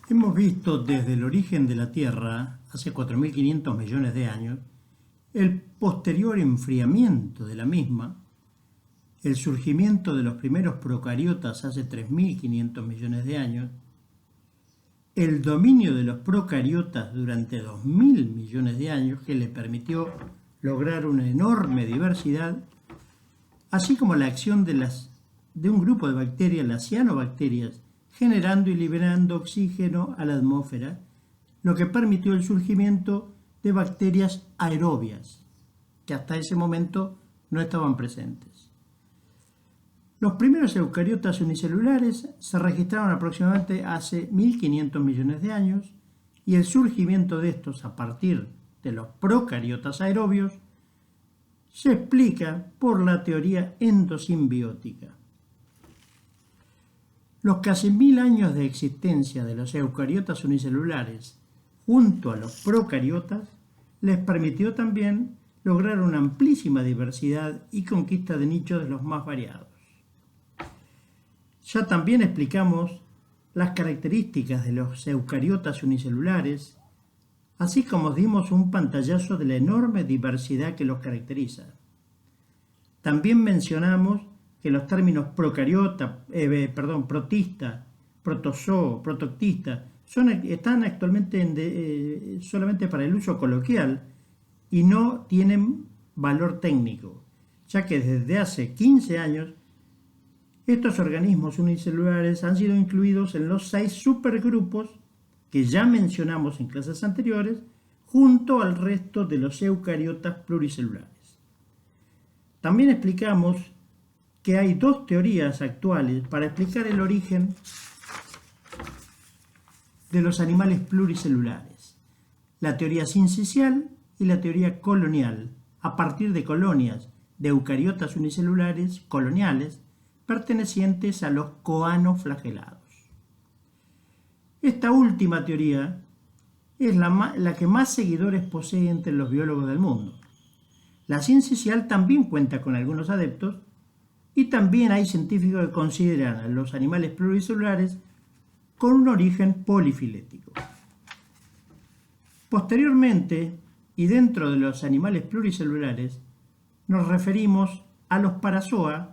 Hemos visto desde el origen de la Tierra, hace 4.500 millones de años, el posterior enfriamiento de la misma, el surgimiento de los primeros procariotas hace 3.500 millones de años, el dominio de los procariotas durante 2.000 millones de años, que le permitió lograr una enorme diversidad, así como la acción de un grupo de bacterias, las cianobacterias, generando y liberando oxígeno a la atmósfera, lo que permitió el surgimiento de bacterias aerobias, que hasta ese momento no estaban presentes. Los primeros eucariotas unicelulares se registraron aproximadamente hace 1.500 millones de años y el surgimiento de estos a partir de los procariotas aerobios se explica por la teoría endosimbiótica. Los casi 1.000 años de existencia de los eucariotas unicelulares junto a los procariotas les permitió también lograr una amplísima diversidad y conquista de nichos de los más variados. Ya también explicamos las características de los eucariotas unicelulares, así como dimos un pantallazo de la enorme diversidad que los caracteriza. También mencionamos que los términos protista, protozoo, protoctista, están actualmente solamente para el uso coloquial y no tienen valor técnico, ya que desde hace 15 años estos organismos unicelulares han sido incluidos en los 6 supergrupos que ya mencionamos en clases anteriores, junto al resto de los eucariotas pluricelulares. También explicamos que hay 2 teorías actuales para explicar el origen de los animales pluricelulares: la teoría sincicial y la teoría colonial, a partir de colonias de eucariotas unicelulares coloniales pertenecientes a los coanoflagelados. Esta última teoría es la que más seguidores posee entre los biólogos del mundo. La sincicial también cuenta con algunos adeptos y también hay científicos que consideran a los animales pluricelulares con un origen polifilético. Posteriormente, y dentro de los animales pluricelulares, nos referimos a los parazoa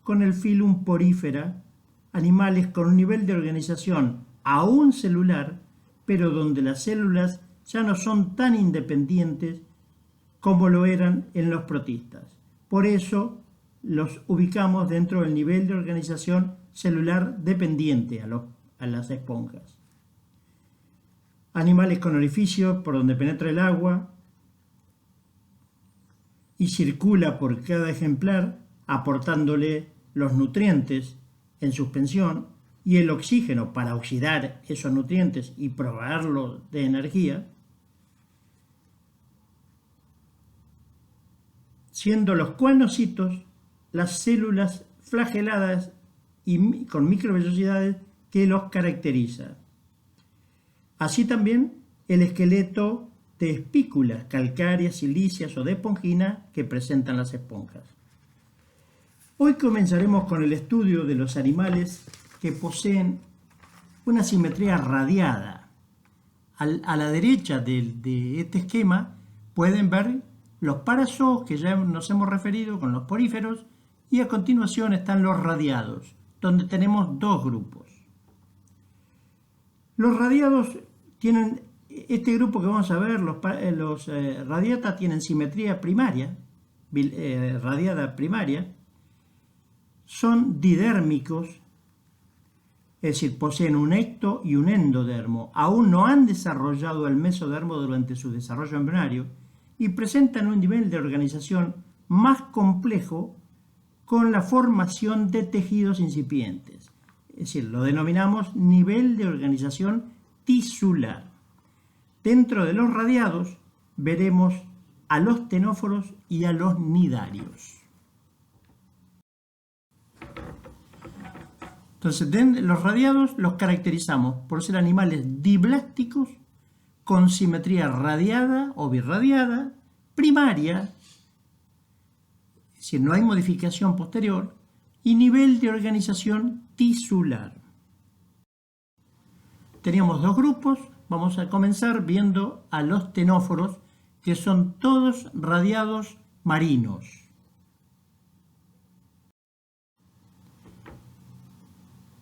con el filum Porifera, animales con un nivel de organización aún celular, pero donde las células ya no son tan independientes como lo eran en los protistas. Por eso los ubicamos dentro del nivel de organización celular dependiente a las esponjas. Animales con orificio por donde penetra el agua y circula por cada ejemplar, aportándole los nutrientes en suspensión y el oxígeno para oxidar esos nutrientes y proveerlos de energía, siendo los coanocitos las células flageladas y con microvellosidades que los caracteriza. Así también el esqueleto de espículas calcáreas, silíceas o de esponjina que presentan las esponjas. Hoy comenzaremos con el estudio de los animales que poseen una simetría radiada. A la derecha de este esquema pueden ver los parazoos que ya nos hemos referido con los poríferos, y a continuación están los radiados, donde tenemos 2 grupos. Los radiados tienen, este grupo que vamos a ver, los radiata tienen simetría primaria, radiada primaria, son didérmicos, es decir, poseen un ecto y un endodermo, aún no han desarrollado el mesodermo durante su desarrollo embrionario y presentan un nivel de organización más complejo con la formación de tejidos incipientes. Es decir, lo denominamos nivel de organización tisular. Dentro de los radiados veremos a los ctenóforos y a los nidarios. Entonces, los radiados los caracterizamos por ser animales diblásticos con simetría radiada o birradiada, primaria, es decir, no hay modificación posterior, y nivel de organización tisular. teníamos dos grupos. Vamos a comenzar viendo a los ctenóforos, que son todos radiados marinos.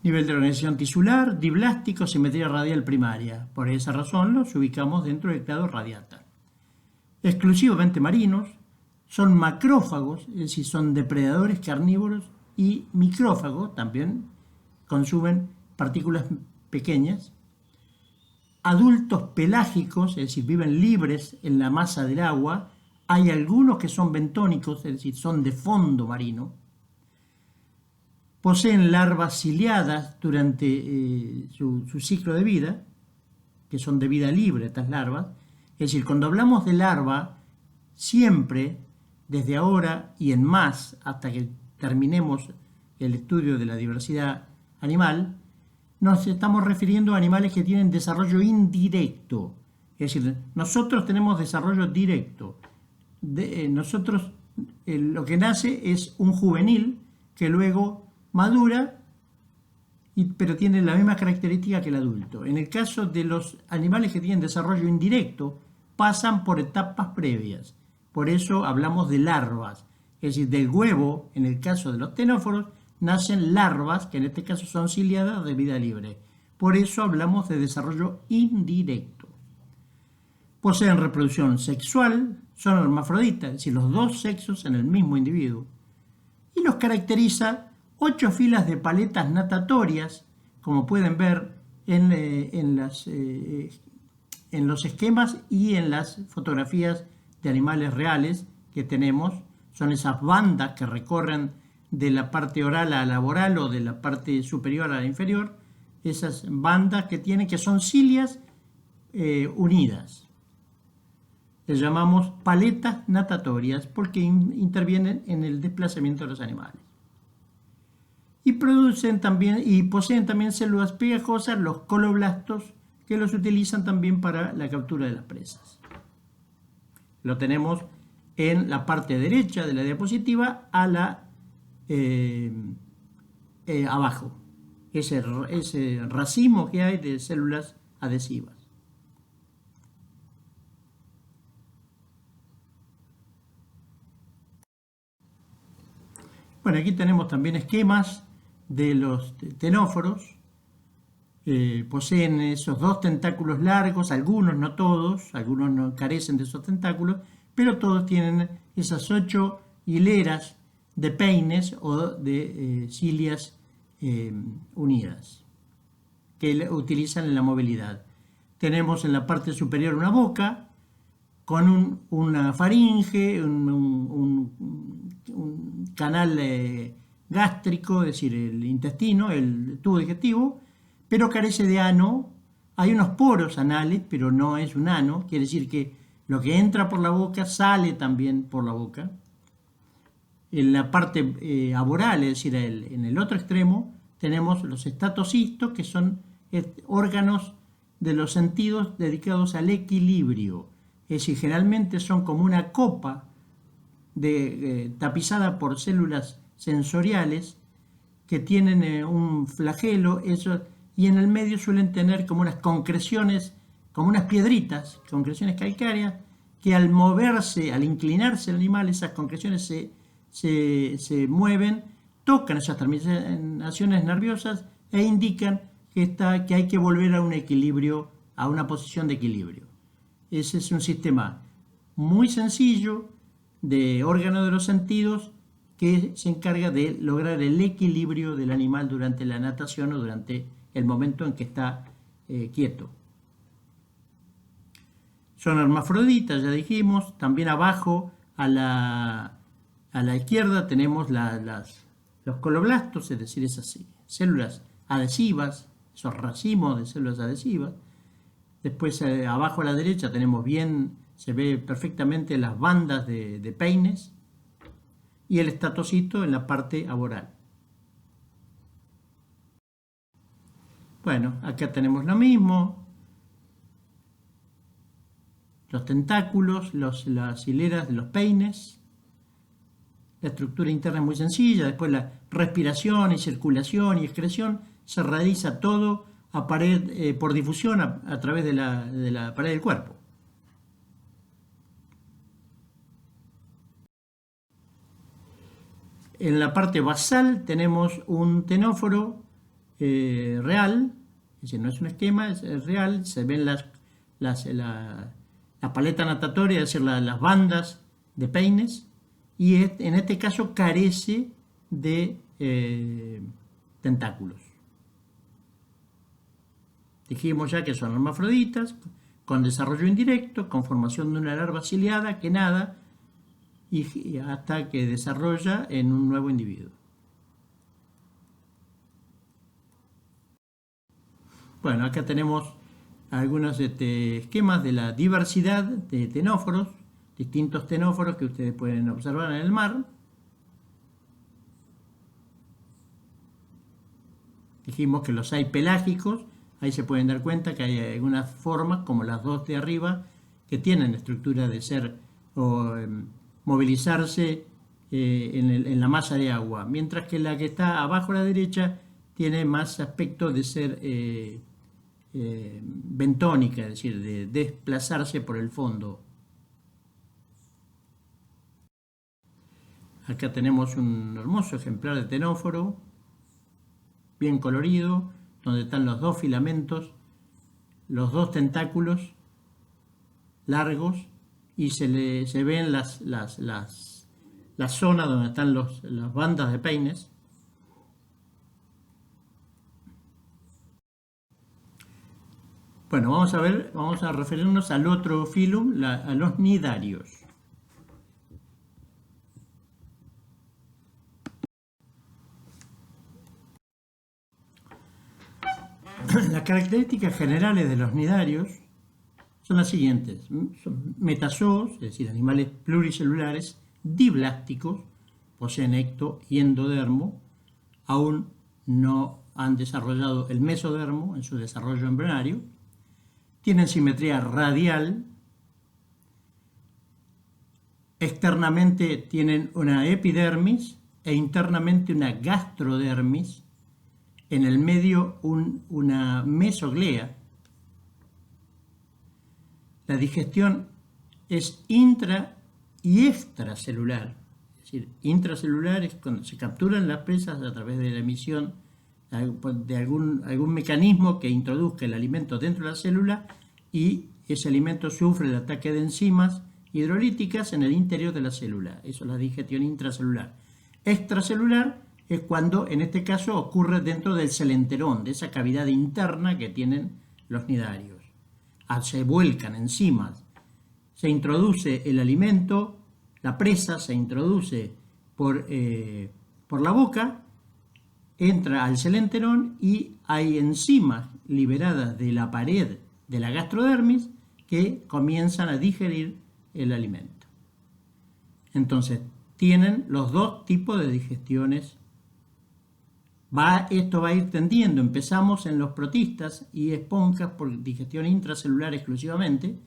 Nivel de organización tisular, diblástico, simetría radial primaria. Por esa razón los ubicamos dentro del clado radiata. Exclusivamente marinos, son macrófagos, es decir, son depredadores carnívoros, y micrófagos, también consumen partículas pequeñas. Adultos pelágicos, es decir, viven libres en la masa del agua. Hay algunos que son bentónicos, es decir, son de fondo marino. Poseen larvas ciliadas durante su ciclo de vida, que son de vida libre estas larvas. Es decir, cuando hablamos de larva, siempre, desde ahora y en más, hasta que terminemos el estudio de la diversidad animal, nos estamos refiriendo a animales que tienen desarrollo indirecto. Es decir, nosotros tenemos desarrollo directo. Nosotros, lo que nace es un juvenil que luego madura, pero tiene la misma característica que el adulto. En el caso de los animales que tienen desarrollo indirecto, pasan por etapas previas. Por eso hablamos de larvas. Es decir, del huevo, en el caso de los ctenóforos, nacen larvas, que en este caso son ciliadas de vida libre. Por eso hablamos de desarrollo indirecto. Poseen reproducción sexual, son hermafroditas, es decir, los dos sexos en el mismo individuo. Y los caracteriza 8 filas de paletas natatorias, como pueden ver en los esquemas y en las fotografías de animales reales que tenemos. Son esas bandas que recorren de la parte oral a la voral o de la parte superior a la inferior, esas bandas que son cilias unidas. Les llamamos paletas natatorias porque intervienen en el desplazamiento de los animales. Y poseen también células pegajosas, los coloblastos, que los utilizan también para la captura de las presas. Lo tenemos en la parte derecha de la diapositiva abajo, ese racimo que hay de células adhesivas. Bueno, aquí tenemos también esquemas de los ctenóforos. Poseen esos 2 tentáculos largos, algunos, no todos, algunos no carecen de esos tentáculos, pero todos tienen esas 8 hileras de peines o de cilias unidas que utilizan en la movilidad. Tenemos en la parte superior una boca con una faringe, un canal gástrico, es decir, el intestino, el tubo digestivo, pero carece de ano. Hay unos poros anales, pero no es un ano, quiere decir que lo que entra por la boca sale también por la boca. En la parte aboral, es decir, en el otro extremo, tenemos los estatocistos, que son órganos de los sentidos dedicados al equilibrio. Es decir, generalmente son como una copa tapizada por células sensoriales que tienen un flagelo, y en el medio suelen tener como unas concreciones, como unas piedritas, concreciones calcáreas, que al moverse, al inclinarse el animal, esas concreciones se mueven, tocan esas terminaciones nerviosas e indican que hay que volver a un equilibrio, a una posición de equilibrio. Ese es un sistema muy sencillo de órgano de los sentidos que se encarga de lograr el equilibrio del animal durante la natación o durante el momento en que está quieto. Son hermafroditas, ya dijimos. También abajo a la izquierda tenemos los coloblastos, es decir, esas células adhesivas, esos racimos de células adhesivas. Después abajo a la derecha se ve perfectamente las bandas de peines y el estatocito en la parte aboral. Bueno, acá tenemos lo mismo. Los tentáculos, las hileras de los peines. La estructura interna es muy sencilla. Después la respiración y circulación y excreción se realiza todo por difusión a través de la pared del cuerpo. En la parte basal tenemos un tenóforo real, es decir, no es un esquema, es real, se ven la paleta natatoria, es decir, las bandas de peines, y en este caso carece de tentáculos. Dijimos ya que son hermafroditas, con desarrollo indirecto, con formación de una larva ciliada que nada, y hasta que desarrolla en un nuevo individuo. Bueno, acá tenemos algunos esquemas de la diversidad de tenóforos, distintos tenóforos que ustedes pueden observar en el mar. Dijimos que los hay pelágicos, ahí se pueden dar cuenta que hay algunas formas, como las dos de arriba, que tienen estructura de ser o movilizarse en la masa de agua, mientras que la que está abajo a la derecha tiene más aspecto de ser bentónica, es decir, de desplazarse por el fondo. Acá tenemos un hermoso ejemplar de tenóforo, bien colorido, donde están los dos filamentos, los dos tentáculos largos, y se ven las zonas donde están las bandas de peines. Bueno, vamos a referirnos al otro filum, a los nidarios. Las características generales de los nidarios son las siguientes: son metazoos, es decir, animales pluricelulares, diblásticos, poseen ecto y endodermo, aún no han desarrollado el mesodermo en su desarrollo embrionario, tienen simetría radial, externamente tienen una epidermis e internamente una gastrodermis, en el medio una mesoglea. La digestión es intra y extracelular, es decir, intracelular es cuando se capturan las presas a través de la emisión de algún mecanismo que introduzca el alimento dentro de la célula, y ese alimento sufre el ataque de enzimas hidrolíticas en el interior de la célula. Eso es la digestión intracelular. Extracelular es cuando, en este caso, ocurre dentro del celenterón, de esa cavidad interna que tienen los nidarios. Se vuelcan enzimas, se introduce el alimento, la presa se introduce por la boca, entra al celenterón y hay enzimas liberadas de la pared de la gastrodermis que comienzan a digerir el alimento. Entonces, tienen los dos tipos de digestiones. Esto va a ir tendiendo. Empezamos en los protistas y esponjas por digestión intracelular exclusivamente.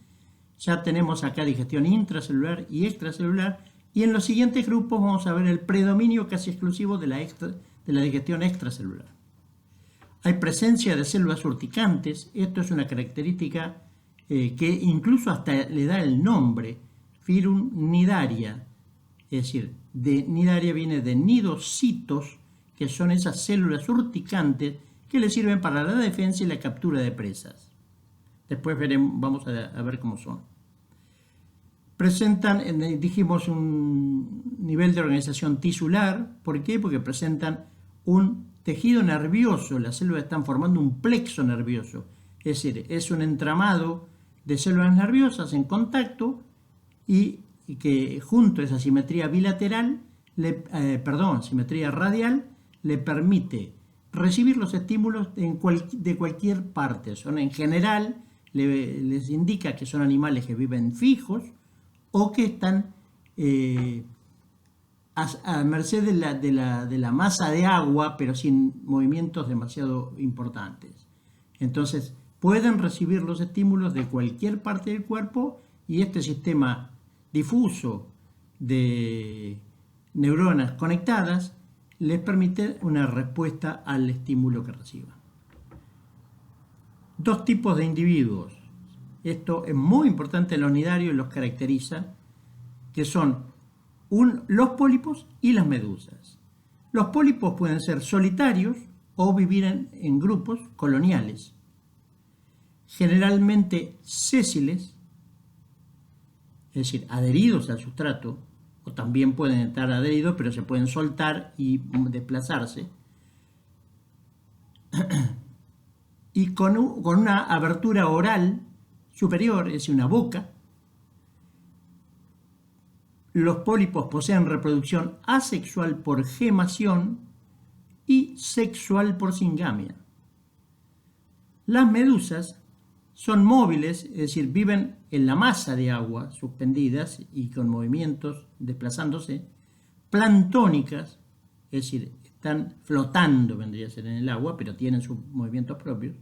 Ya tenemos acá digestión intracelular y extracelular. Y en los siguientes grupos vamos a ver el predominio casi exclusivo de la digestión extracelular. Hay presencia de células urticantes. Esto es una característica que incluso hasta le da el nombre, Filum nidaria. Es decir, de nidaria viene de nidocitos, que son esas células urticantes que le sirven para la defensa y la captura de presas. Después vamos a ver cómo son. Presentan, dijimos, un nivel de organización tisular. ¿Por qué? Porque presentan un tejido nervioso. Las células están formando un plexo nervioso. Es decir, es un entramado de células nerviosas en contacto y que junto a esa simetría bilateral, simetría radial, le permite recibir los estímulos de cualquier parte. En general, les indica que son animales que viven fijos o que están a merced de la masa de agua, pero sin movimientos demasiado importantes. Entonces, pueden recibir los estímulos de cualquier parte del cuerpo, y este sistema difuso de neuronas conectadas les permite una respuesta al estímulo que reciban. dos tipos de individuos. Esto es muy importante en los nidarios y los caracteriza, que son los pólipos y las medusas. Los pólipos pueden ser solitarios o vivir en grupos coloniales, generalmente sésiles, es decir, adheridos al sustrato, o también pueden estar adheridos, pero se pueden soltar y desplazarse, y con una abertura oral superior, es decir, una boca. Los pólipos poseen reproducción asexual por gemación y sexual por singamia. Las medusas son móviles, es decir, viven en la masa de agua, suspendidas y con movimientos desplazándose, planctónicas, es decir, están flotando, vendría a ser en el agua, pero tienen sus movimientos propios,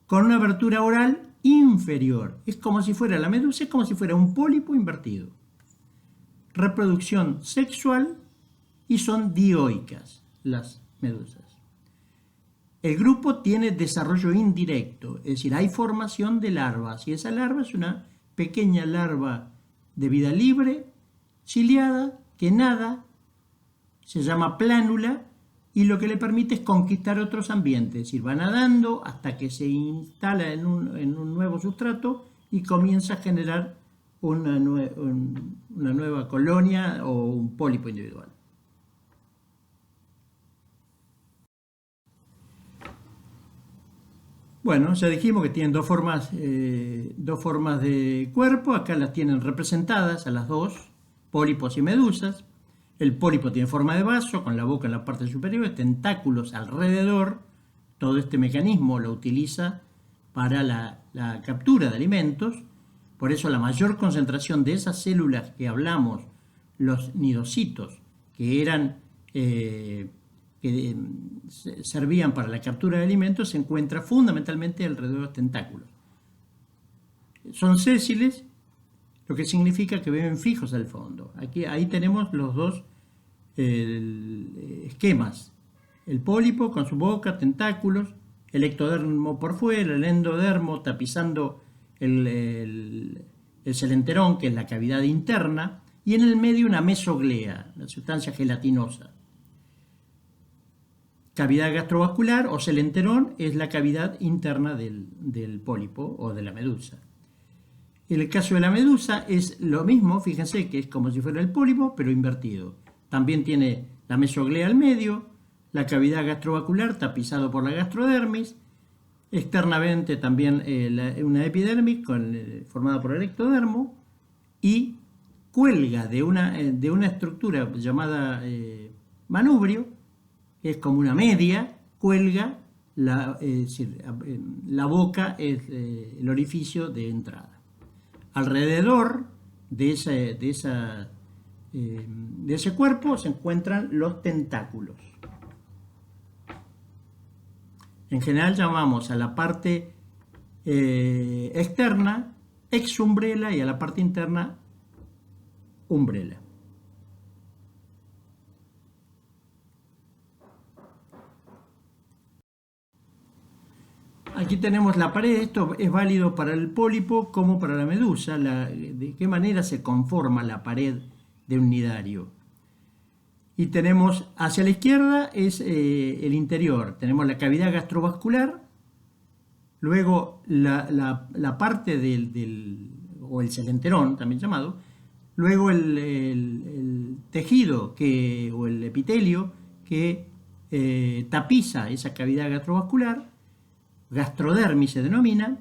con una abertura oral inferior. Es como si fuera la medusa, es como si fuera un pólipo invertido. Reproducción sexual y son dioicas las medusas. El grupo tiene desarrollo indirecto, es decir, hay formación de larvas y esa larva es una pequeña larva de vida libre, ciliada, que nada, se llama plánula y lo que le permite es conquistar otros ambientes, es decir, va nadando hasta que se instala en un nuevo sustrato y comienza a generar una nueva colonia o un pólipo individual. Bueno, ya dijimos que tienen dos formas de cuerpo, acá las tienen representadas a las dos, pólipos y medusas. El pólipo tiene forma de vaso, con la boca en la parte superior, tentáculos alrededor. Todo este mecanismo lo utiliza para la captura de alimentos. Por eso la mayor concentración de esas células que hablamos, los nidocitos, que eran que servían para la captura de alimentos, se encuentra fundamentalmente alrededor de los tentáculos. Son sésiles, lo que significa que viven fijos al fondo. Ahí tenemos los dos esquemas. El pólipo con su boca, tentáculos, el ectodermo por fuera, el endodermo tapizando el celenterón, que es la cavidad interna, y en el medio una mesoglea, la sustancia gelatinosa. Cavidad gastrovascular o celenterón es la cavidad interna del pólipo o de la medusa. En el caso de la medusa es lo mismo, fíjense que es como si fuera el pólipo, pero invertido. También tiene la mesoglea al medio, la cavidad gastrovascular tapizado por la gastrodermis, externamente también una epidermis formada por el ectodermo, y cuelga de una estructura llamada manubrio, que es como una media, cuelga, la boca es el orificio de entrada. Alrededor de ese cuerpo se encuentran los tentáculos. En general llamamos a la parte externa exumbrela y a la parte interna umbrela. Aquí tenemos la pared, esto es válido para el pólipo como para la medusa, de qué manera se conforma la pared de un nidario. Y tenemos hacia la izquierda es el interior, tenemos la cavidad gastrovascular, luego la parte o el celenterón, también llamado, luego el tejido o el epitelio que tapiza esa cavidad gastrovascular, gastrodermis se denomina,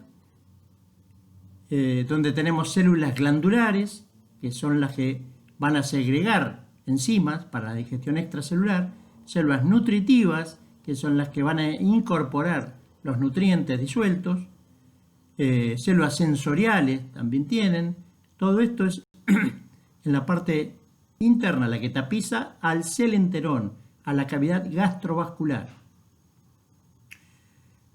donde tenemos células glandulares, que son las que van a segregar enzimas para la digestión extracelular, células nutritivas, que son las que van a incorporar los nutrientes disueltos, células sensoriales también tienen. Todo esto es en la parte interna, la que tapiza al celenterón, a la cavidad gastrovascular.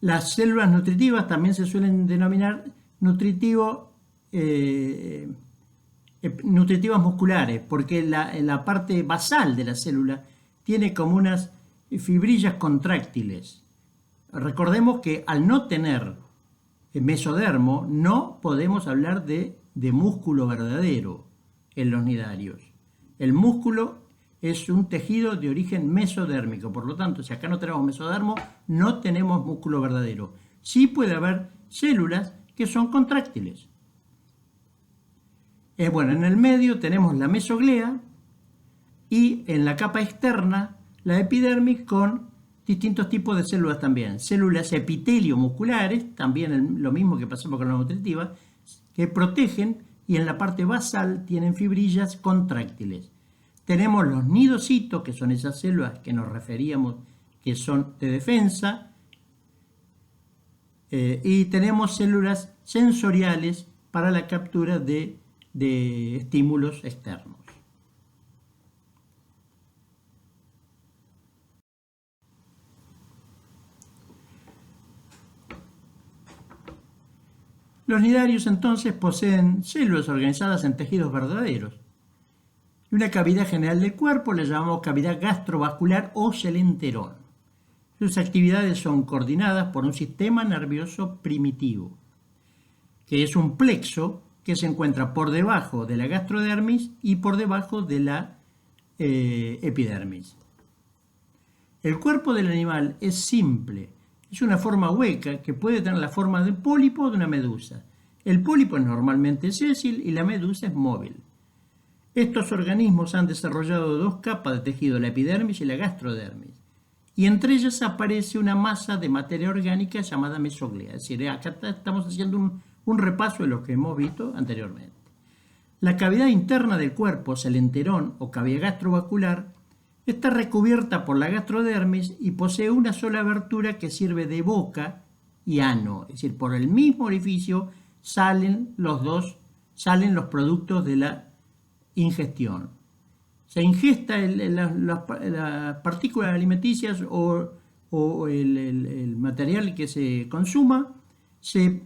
Las células nutritivas también se suelen denominar nutritivas musculares, porque la parte basal de la célula tiene como unas fibrillas contráctiles. Recordemos que al no tener mesodermo no podemos hablar de músculo verdadero en los nidarios. El músculo es un tejido de origen mesodérmico, por lo tanto, si acá no tenemos mesodermo, no tenemos músculo verdadero. Sí puede haber células que son contráctiles. Bueno, en el medio tenemos la mesoglea y en la capa externa la epidermis con distintos tipos de células también. Células epitelio musculares, también lo mismo que pasamos con la nutritiva, que protegen, y en la parte basal tienen fibrillas contráctiles. Tenemos los nidocitos, que son esas células que nos referíamos que son de defensa, y tenemos células sensoriales para la captura de estímulos externos. Los nidarios entonces poseen células organizadas en tejidos verdaderos. Y una cavidad general del cuerpo la llamamos cavidad gastrovascular o celenterón. Sus actividades son coordinadas por un sistema nervioso primitivo, que es un plexo que se encuentra por debajo de la gastrodermis y por debajo de la epidermis. El cuerpo del animal es simple. Es una forma hueca que puede tener la forma de un pólipo o de una medusa. El pólipo es normalmente sésil y la medusa es móvil. Estos organismos han desarrollado dos capas de tejido, la epidermis y la gastrodermis, y entre ellas aparece una masa de materia orgánica llamada mesoglea. Es decir, acá estamos haciendo un repaso de lo que hemos visto anteriormente. La cavidad interna del cuerpo, celenterón o cavidad gastrovascular, está recubierta por la gastrodermis y posee una sola abertura que sirve de boca y ano, es decir, por el mismo orificio salen los productos de la ingestión. Se ingesta las partículas alimenticias o el material que se consuma, se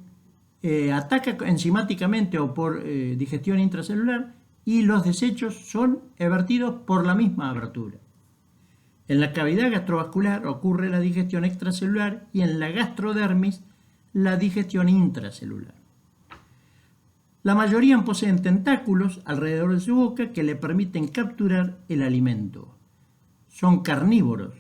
ataca enzimáticamente o por digestión intracelular y los desechos son vertidos por la misma abertura. En la cavidad gastrovascular ocurre la digestión extracelular y en la gastrodermis la digestión intracelular. La mayoría poseen tentáculos alrededor de su boca que le permiten capturar el alimento. Son carnívoros.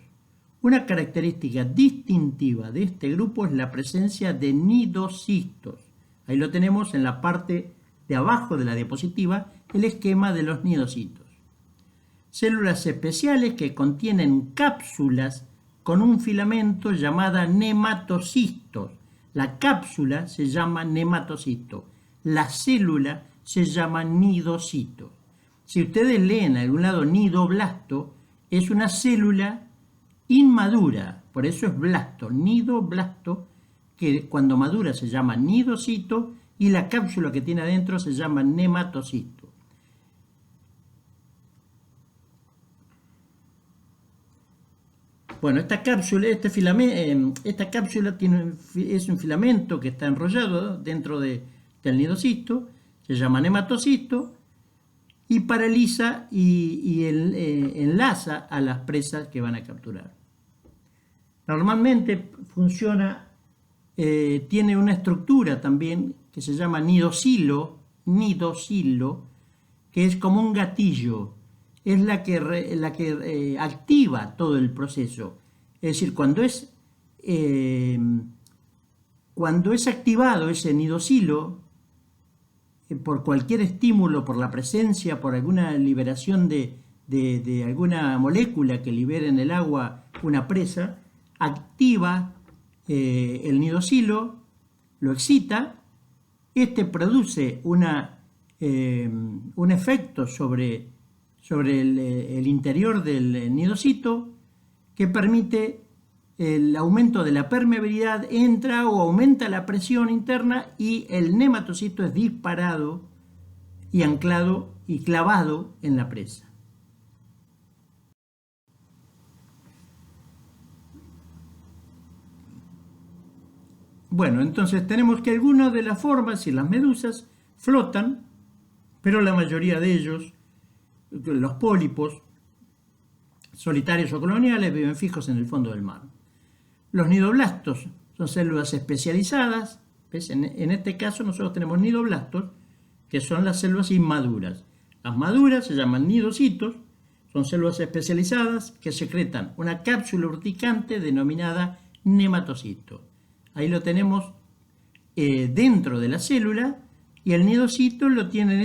Una característica distintiva de este grupo es la presencia de nidocistos. Ahí lo tenemos en la parte de abajo de la diapositiva, el esquema de los nidocitos. Células especiales que contienen cápsulas con un filamento llamada nematocistos. La cápsula se llama nematocisto. La célula se llama nidocito. Si ustedes leen en algún lado nidoblasto, es una célula inmadura, por eso es blasto, nidoblasto, que cuando madura se llama nidocito y la cápsula que tiene adentro se llama nematocisto. Bueno, esta cápsula es un filamento que está enrollado dentro del nidocisto, se llama nematocisto, y paraliza y enlaza a las presas que van a capturar. Normalmente funciona, tiene una estructura también que se llama nidocilo, que es como un gatillo. Es la que activa todo el proceso. Es decir, cuando es activado ese nidocilo, por cualquier estímulo, por la presencia, por alguna liberación de alguna molécula que libere en el agua una presa, activa el nidocilo, lo excita, este produce un efecto sobre el interior del nidocito que permite el aumento de la permeabilidad, entra o aumenta la presión interna y el nematocito es disparado y anclado y clavado en la presa. Bueno, entonces tenemos que algunas de las formas y las medusas flotan, pero la mayoría de ellos, los pólipos, solitarios o coloniales, viven fijos en el fondo del mar. Los nidoblastos son células especializadas. ¿Ves? En este caso nosotros tenemos nidoblastos, que son las células inmaduras. Las maduras se llaman nidocitos, son células especializadas que secretan una cápsula urticante denominada nematocito. Ahí lo tenemos dentro de la célula, y el nidocito lo tiene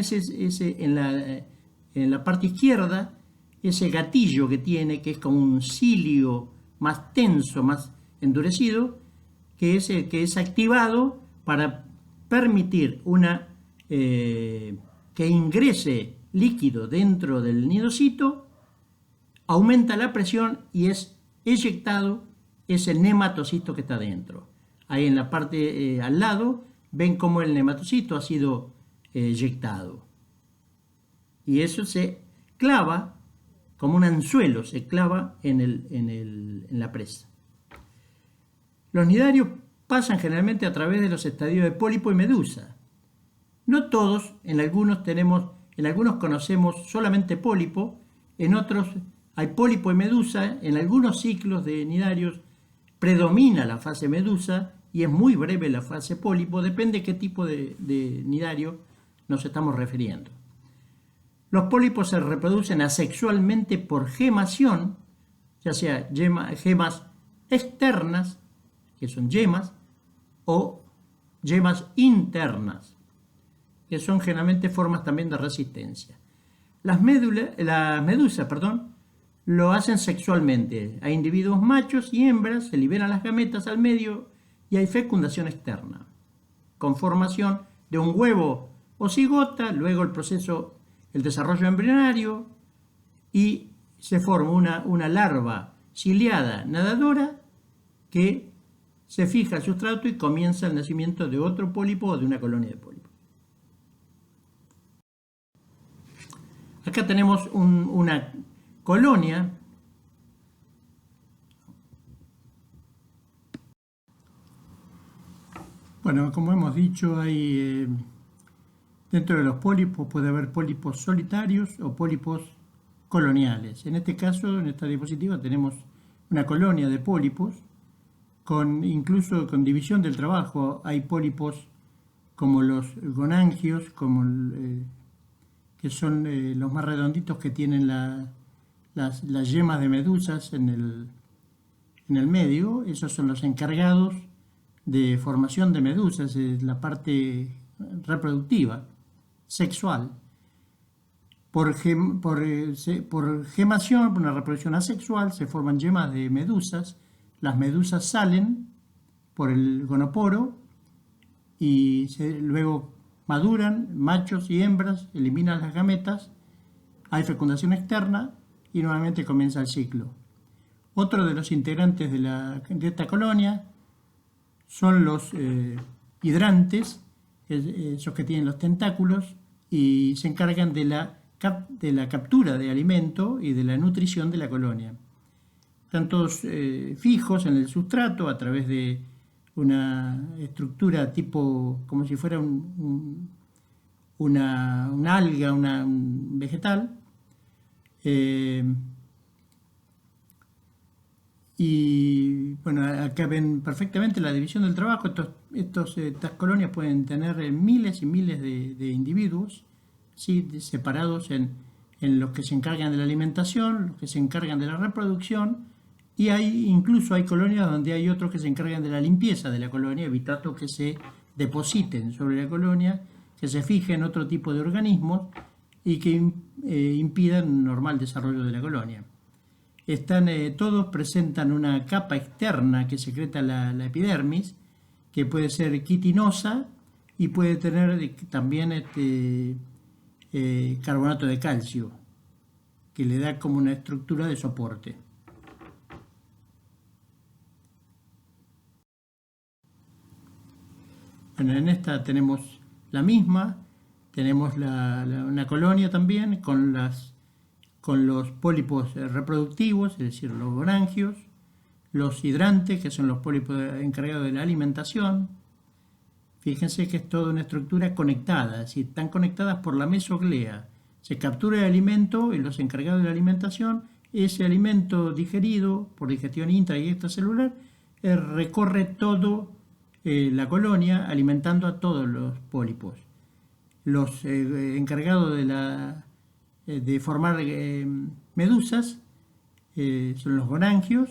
en la parte izquierda, ese gatillo que tiene, que es como un cilio más tenso, más endurecido, que es activado para permitir que ingrese líquido dentro del nidocito, aumenta la presión y es eyectado ese nematocito que está dentro. Ahí en la parte al lado ven cómo el nematocito ha sido eyectado. Y eso se clava como un anzuelo, se clava en la presa. Los nidarios pasan generalmente a través de los estadios de pólipo y medusa. No todos, en algunos conocemos solamente pólipo, en otros hay pólipo y medusa. En algunos ciclos de nidarios predomina la fase medusa y es muy breve la fase pólipo, depende qué tipo de nidario nos estamos refiriendo. Los pólipos se reproducen asexualmente por gemación, ya sea gemas externas, que son yemas, o yemas internas, que son generalmente formas también de resistencia. Las medusas, lo hacen sexualmente. Hay individuos machos y hembras, se liberan las gametas al medio y hay fecundación externa, con formación de un huevo o cigota, luego el desarrollo embrionario, y se forma una larva ciliada nadadora que se fija al sustrato y comienza el nacimiento de otro pólipo o de una colonia de pólipos. Acá tenemos una colonia. Bueno, como hemos dicho, hay dentro de los pólipos puede haber pólipos solitarios o pólipos coloniales. En este caso, en esta diapositiva, tenemos una colonia de pólipos, incluso con división del trabajo. Hay pólipos como los gonangios, que son los más redonditos, que tienen las yemas de medusas en el medio. Esos son los encargados de formación de medusas, es la parte reproductiva, sexual. Por gemación, por una reproducción asexual, se forman yemas de medusas. Las medusas salen por el gonoporo y luego maduran, machos y hembras, eliminan las gametas, hay fecundación externa y nuevamente comienza el ciclo. Otro de los integrantes de esta colonia son los hidrantes, esos que tienen los tentáculos y se encargan de la captura de alimento y de la nutrición de la colonia. Están todos fijos en el sustrato a través de una estructura tipo, como si fuera una alga, un vegetal. Y bueno, acá ven perfectamente la división del trabajo. Estas colonias pueden tener miles y miles de individuos, ¿sí?, separados en los que se encargan de la alimentación, los que se encargan de la reproducción, y incluso hay colonias donde hay otros que se encargan de la limpieza de la colonia, evitando que se depositen sobre la colonia, que se fijen otro tipo de organismos y que impidan el normal desarrollo de la colonia. Todos presentan una capa externa que secreta la epidermis, que puede ser quitinosa y puede tener también carbonato de calcio, que le da como una estructura de soporte. Bueno, en esta tenemos la misma, tenemos una colonia también con los pólipos reproductivos, es decir, los gonangios, los hidrantes, que son los pólipos encargados de la alimentación. Fíjense que es toda una estructura conectada, es decir, están conectadas por la mesoglea. Se captura el alimento y los encargados de la alimentación, ese alimento digerido por digestión intra y extracelular, recorre todo la colonia alimentando a todos los pólipos. Los encargados de formar medusas son los gonangios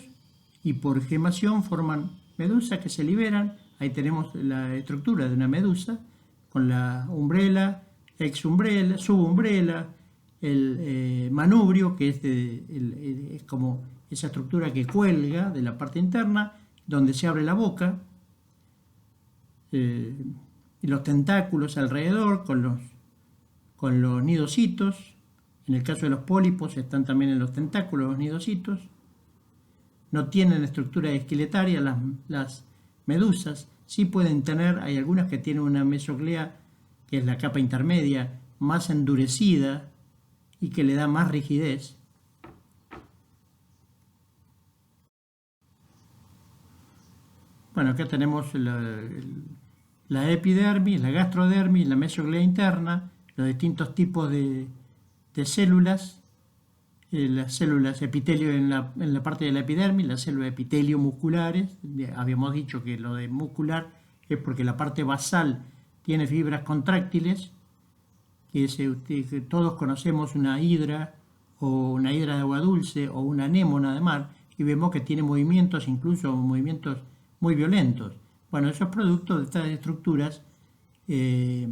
y por gemación forman medusas que se liberan. Ahí tenemos la estructura de una medusa con la umbrela, exumbrela, subumbrela, el manubrio, que es como esa estructura que cuelga de la parte interna, donde se abre la boca, y los tentáculos alrededor con los nidocitos. En el caso de los pólipos están también en los tentáculos los nidocitos. No tienen estructura esqueletaria las medusas. Sí pueden tener, hay algunas que tienen una mesoglea, que es la capa intermedia, más endurecida y que le da más rigidez. Bueno, acá tenemos la epidermis, la gastrodermis, la mesoglea interna, los distintos tipos de células, las células epitelio en la parte de la epidermis, las células epitelio musculares. Habíamos dicho que lo de muscular es porque la parte basal tiene fibras contráctiles, que todos conocemos una hidra o una hidra de agua dulce o una anémona de mar, y vemos que tiene movimientos, incluso movimientos muy violentos. Bueno, esos productos de estas estructuras, de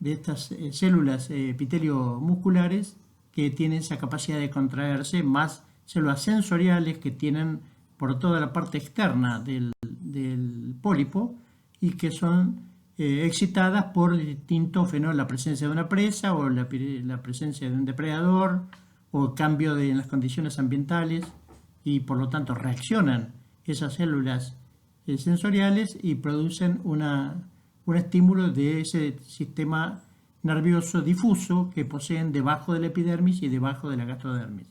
estas células epitelio musculares, que tienen esa capacidad de contraerse, más células sensoriales que tienen por toda la parte externa del pólipo y que son excitadas por distintos fenómenos, la presencia de una presa o la presencia de un depredador o cambio en las condiciones ambientales, y por lo tanto reaccionan esas células sensoriales y producen un estímulo de ese sistema nervioso difuso que poseen debajo de la epidermis y debajo de la gastrodermis.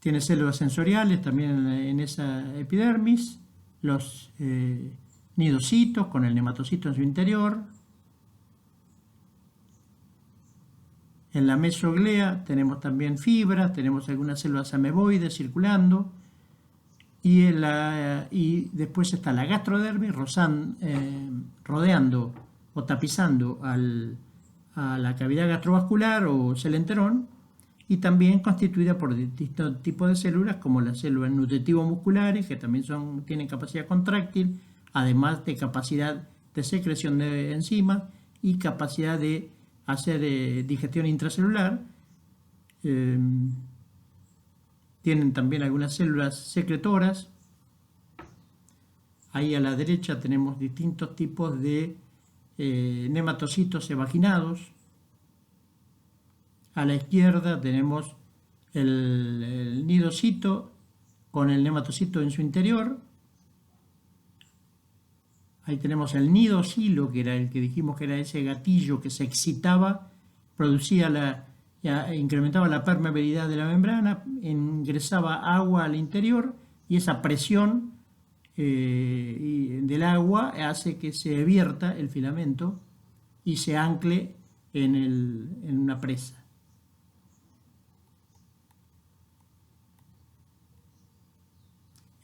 Tiene células sensoriales también en esa epidermis, los nidocitos con el nematocito en su interior. En la mesoglea tenemos también fibras, tenemos algunas células ameboides circulando, y después está la gastrodermis rodeando o tapizando a la cavidad gastrovascular o celenterón, y también constituida por distintos tipos de células como las células nutritivo-musculares, que también tienen capacidad contráctil, además de capacidad de secreción de enzimas y capacidad de hacer digestión intracelular. Tienen también algunas células secretoras. Ahí a la derecha tenemos distintos tipos de nematocitos evaginados. A la izquierda tenemos el nidocito con el nematocito en su interior. Ahí tenemos el nidocilo, que era el que dijimos que era ese gatillo que se excitaba, incrementaba la permeabilidad de la membrana, ingresaba agua al interior, y esa presión del agua hace que se abierta el filamento y se ancle en una presa.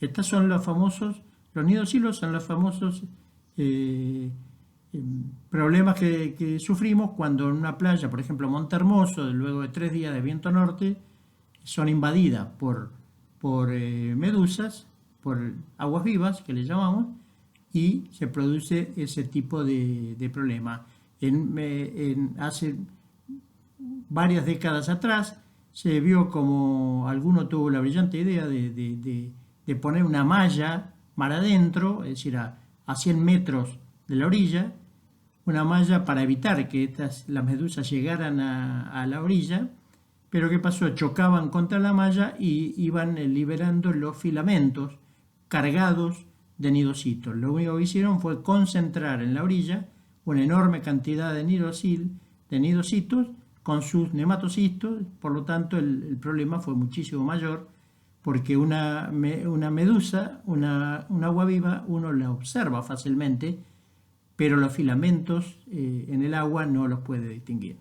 Estos son los nidocilos son los famosos problemas que sufrimos cuando en una playa, por ejemplo Montehermoso, luego de 3 días de viento norte, son invadidas por medusas, por aguas vivas, que le llamamos, y se produce ese tipo de problema. Hace varias décadas atrás se vio como alguno tuvo la brillante idea de poner una malla mar adentro, es decir, a 100 metros de la orilla, una malla para evitar que las medusas llegaran a la orilla. Pero ¿qué pasó? Chocaban contra la malla y iban liberando los filamentos cargados de nidocitos. Lo único que hicieron fue concentrar en la orilla una enorme cantidad de nidocitos con sus nematocitos. Por lo tanto, el problema fue muchísimo mayor, porque una medusa, un agua viva, uno la observa fácilmente, pero los filamentos en el agua no los puede distinguir.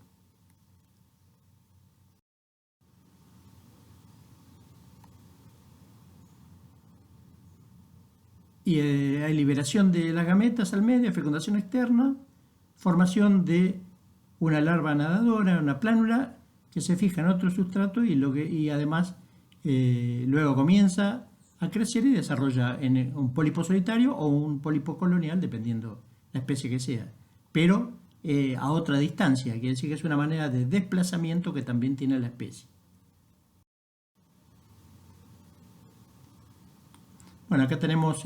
y hay liberación de las gametas al medio, fecundación externa, formación de una larva nadadora, una plánula que se fija en otro sustrato y además luego comienza a crecer y desarrolla en un pólipo solitario o un pólipo colonial, dependiendo la especie que sea, pero a otra distancia, quiere decir que es una manera de desplazamiento que también tiene la especie. Bueno, acá tenemos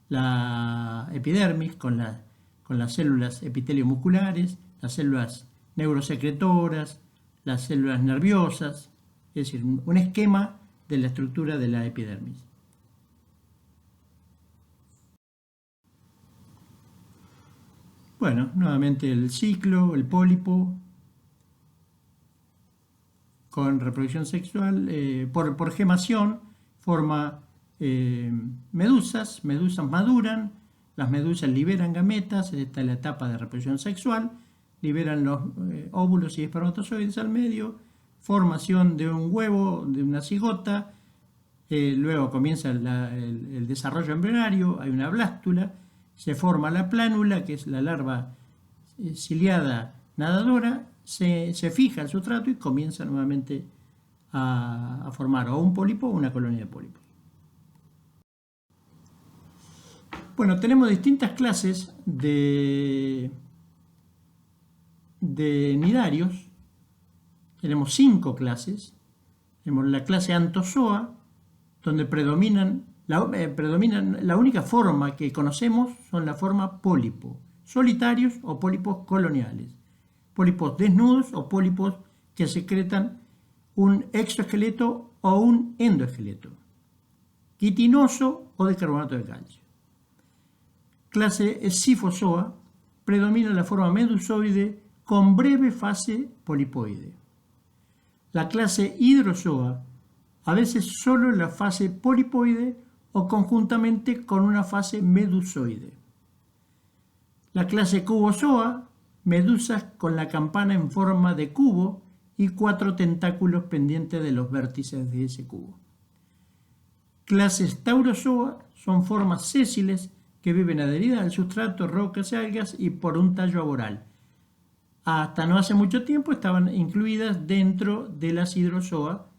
la epidermis con las células epitelio musculares, las células neurosecretoras, las células nerviosas, es decir, un esquema de la estructura de la epidermis. Bueno, nuevamente el ciclo, el pólipo, con reproducción sexual, por gemación, forma medusas maduran, las medusas liberan gametas, esta es la etapa de reproducción sexual, liberan los óvulos y espermatozoides al medio, formación de un huevo, de una cigota, luego comienza el desarrollo embrionario, hay una blástula, se forma la plánula, que es la larva ciliada nadadora, se fija el sustrato y comienza nuevamente a formar o un pólipo o una colonia de pólipos. Bueno, tenemos distintas clases de nidarios. Tenemos 5 clases. Tenemos la clase Anthozoa, donde predominan la única forma que conocemos son la forma pólipo, solitarios o pólipos coloniales, pólipos desnudos o pólipos que secretan un exoesqueleto o un endoesqueleto, quitinoso o de carbonato de calcio. Clase Scyphozoa, predomina la forma medusoide con breve fase polipoide. La clase Hydrozoa, a veces solo en la fase polipoide o conjuntamente con una fase medusoide. La clase Cubozoa, medusas con la campana en forma de cubo y 4 tentáculos pendientes de los vértices de ese cubo. Clases Taurozoa son formas sésiles que viven adheridas al sustrato, rocas y algas y por un tallo aboral. Hasta no hace mucho tiempo estaban incluidas dentro de las Hydrozoa.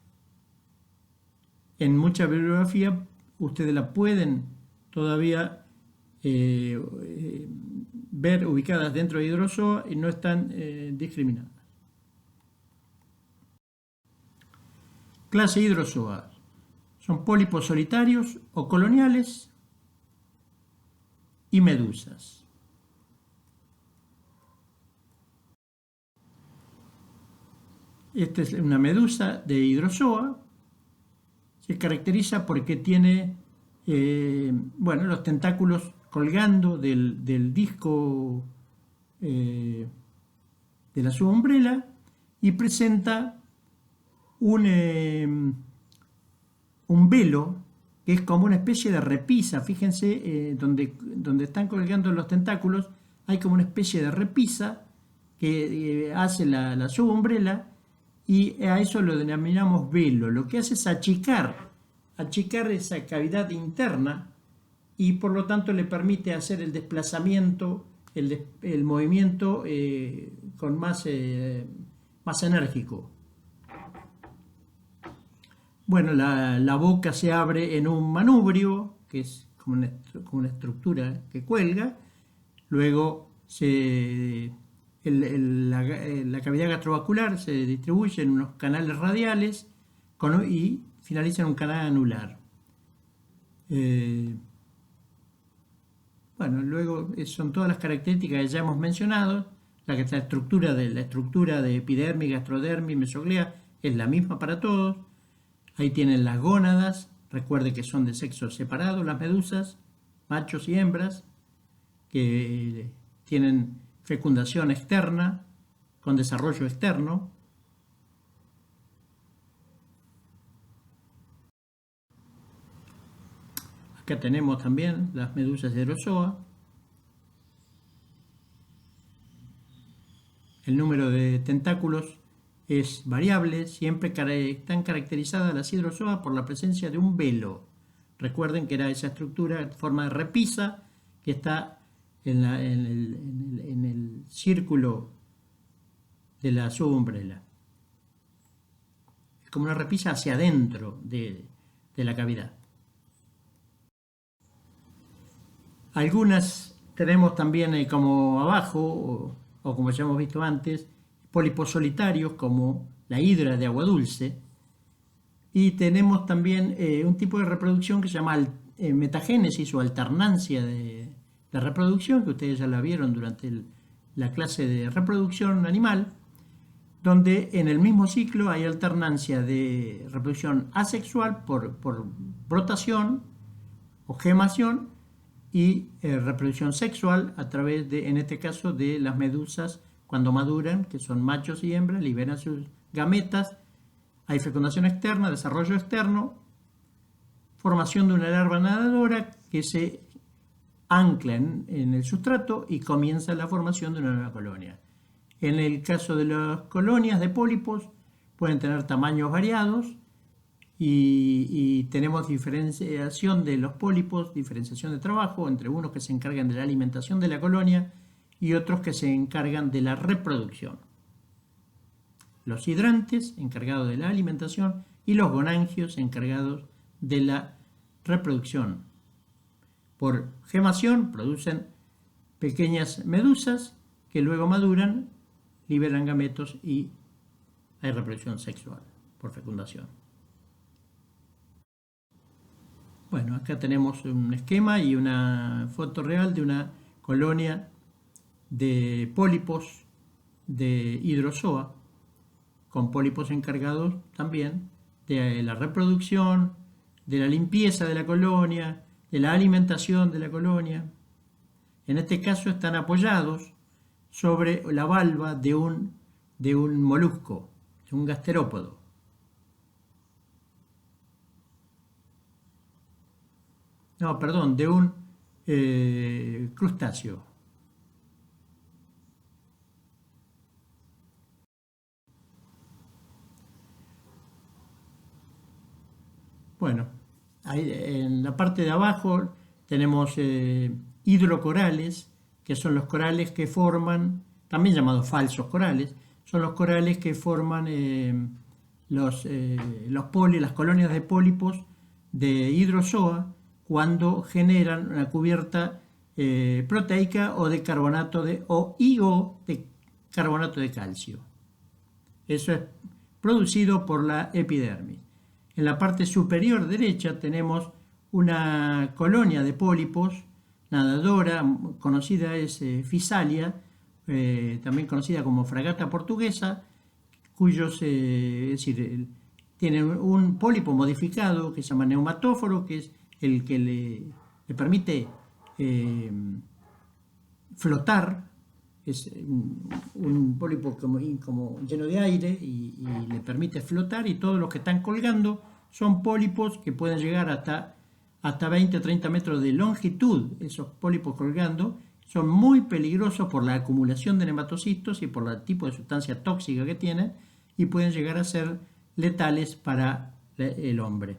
En mucha bibliografía ustedes la pueden todavía ver ubicadas dentro de Hydrozoa y no están discriminadas. Clase Hydrozoa. Son pólipos solitarios o coloniales y medusas. Esta es una medusa de Hydrozoa. Se caracteriza porque tiene los tentáculos colgando del disco de la subumbrela y presenta un velo que es como una especie de repisa. Fíjense, donde están colgando los tentáculos hay como una especie de repisa que hace la subumbrela y a eso lo denominamos velo. Lo que hace es achicar esa cavidad interna y por lo tanto le permite hacer el desplazamiento, el movimiento con más enérgico. Bueno, la boca se abre en un manubrio, que es como una estructura que cuelga. Luego la cavidad gastrovascular se distribuye en unos canales radiales y finaliza en un canal anular. Luego son todas las características que ya hemos mencionado. La estructura de epidermis, gastrodermis, mesoglea es la misma para todos. Ahí tienen las gónadas, recuerde que son de sexo separado las medusas, machos y hembras, que tienen fecundación externa con desarrollo externo. Acá tenemos también las medusas de Hydrozoa. El número de tentáculos es variable, siempre están caracterizadas las Hydrozoa por la presencia de un velo. Recuerden que era esa estructura en forma de repisa que está en el círculo de la subumbrela. Es como una repisa hacia adentro de la cavidad. Algunas tenemos también como abajo, o como ya hemos visto antes, pólipos solitarios como la hidra de agua dulce. Y tenemos también un tipo de reproducción que se llama metagénesis o alternancia de reproducción, que ustedes ya la vieron durante la clase de reproducción animal, donde en el mismo ciclo hay alternancia de reproducción asexual por brotación o gemación y reproducción sexual a través de, en este caso, de las medusas cuando maduran, que son machos y hembras, liberan sus gametas, hay fecundación externa, desarrollo externo, formación de una larva nadadora que se ancla en el sustrato y comienza la formación de una nueva colonia. En el caso de las colonias de pólipos pueden tener tamaños variados y tenemos diferenciación de los pólipos, diferenciación de trabajo entre unos que se encargan de la alimentación de la colonia y otros que se encargan de la reproducción. Los hidrantes encargados de la alimentación y los gonangios encargados de la reproducción. Por gemación producen pequeñas medusas que luego maduran, liberan gametos y hay reproducción sexual por fecundación. Bueno, acá tenemos un esquema y una foto real de una colonia de pólipos de hidrozoa, con pólipos encargados también de la reproducción, de la limpieza de la colonia, de la alimentación de la colonia. En este caso están apoyados sobre la valva de un molusco, de un gasterópodo. No, perdón, de un crustáceo. Bueno, ahí en la parte de abajo tenemos hidrocorales, que son los corales que forman, también llamados falsos corales, son los corales que forman las colonias de pólipos de hidrozoa cuando generan una cubierta proteica o de carbonato de carbonato de calcio. Eso es producido por la epidermis. En la parte superior derecha tenemos una colonia de pólipos nadadora, conocida es Physalia, también conocida como fragata portuguesa, cuyos, es decir, tienen un pólipo modificado que se llama neumatóforo, que es el que le permite flotar. Es un pólipo como lleno de aire y le permite flotar, y todos los que están colgando son pólipos que pueden llegar hasta 20 o 30 metros de longitud. Esos pólipos colgando son muy peligrosos por la acumulación de nematocistos y por el tipo de sustancia tóxica que tienen, y pueden llegar a ser letales para el hombre.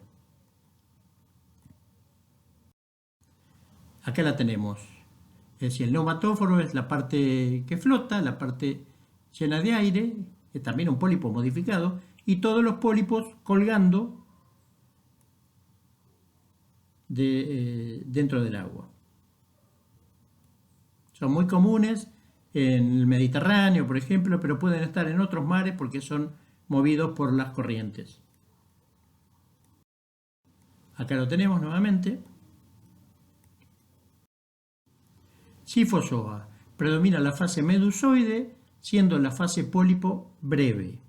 Acá la tenemos. Es decir, el neumatóforo es la parte que flota, la parte llena de aire, es también un pólipo modificado, y todos los pólipos colgando dentro del agua. Son muy comunes en el Mediterráneo, por ejemplo, pero pueden estar en otros mares porque son movidos por las corrientes. Acá lo tenemos nuevamente. Scyphozoa. Predomina la fase medusoide, siendo la fase pólipo breve.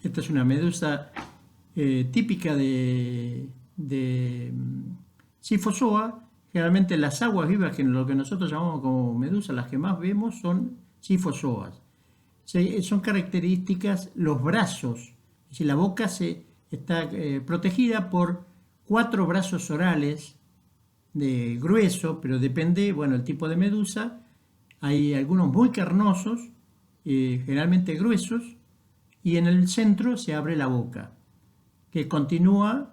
Esta es una medusa típica de Scyphozoa. Generalmente las aguas vivas, que lo que nosotros llamamos como medusa, las que más vemos son Scyphozoas. Son características los brazos, es decir, la boca está protegida por 4 brazos orales de grueso, pero depende, el tipo de medusa. Hay algunos muy carnosos, generalmente gruesos, y en el centro se abre la boca. que continúa